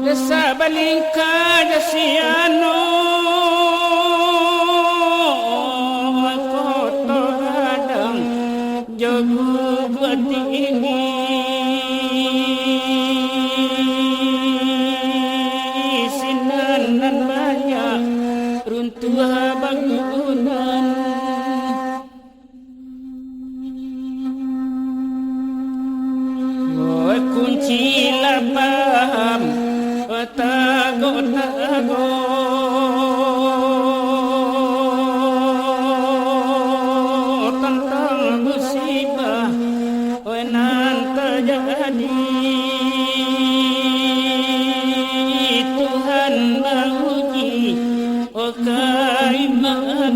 Desa balingka jasiano koto gadang jogu tinggi sinanan banyak runtuh bangunan kunci lapam tago tentang musibah nan terjadi Tuhan menguji keimanan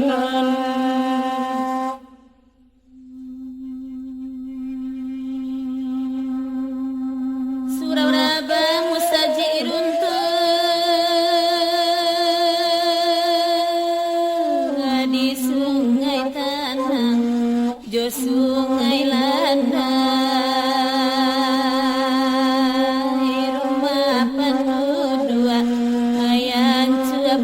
Surau-raba mustajirun di sungai tanah jo sungai landai rumah pendudua ayang cua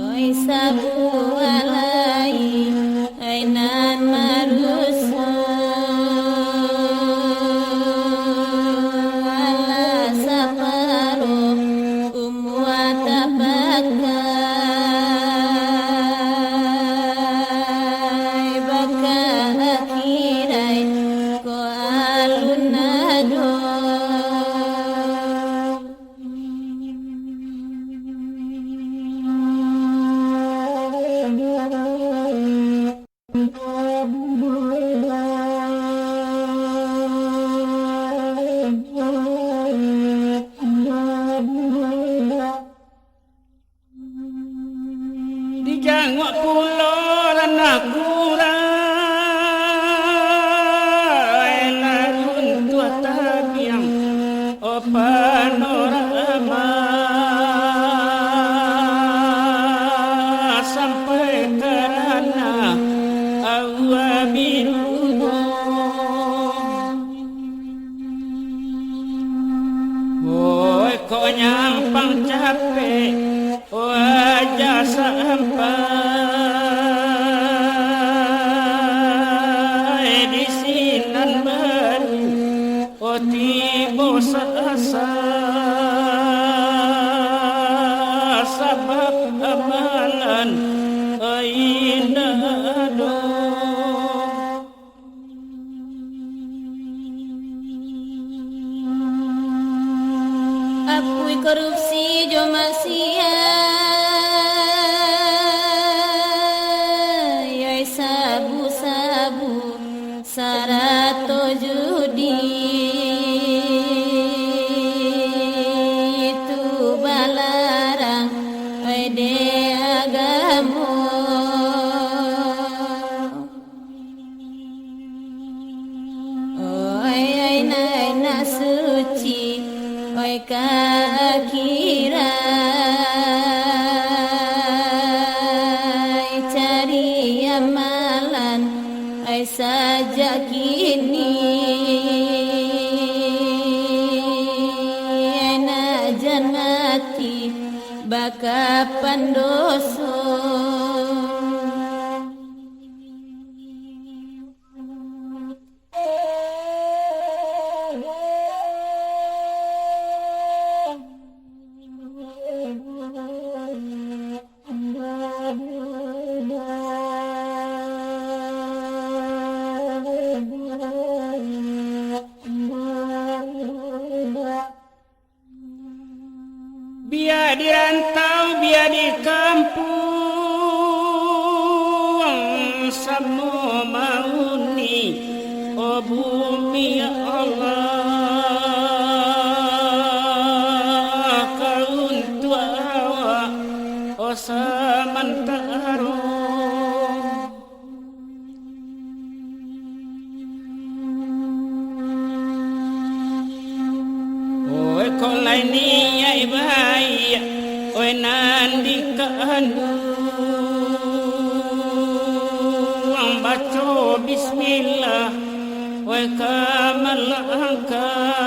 oi sabu alai ainan marusu ala saparo umuata bakai baka akhirai ko alunado di jangwak pulau anak gurai larun tua tabiang panorama sampai kerana awa biru oi kau nyampang capek wajah sampai di sinan baru tiba sasa sabab amalan indah apui korupsi jo masia yai sabu-sabu sarato judi itu balarang ede agamo oi aina suci oi akhirai cari amalan ai saja kini kapan dosa biar di rantau, biar di kampung, sama mauni, oh bumi ya Allah, kaun tua, oh samantara. Oi kolai ni ai bai, oi nandi kandu, baca bismillah, oi kamal angka.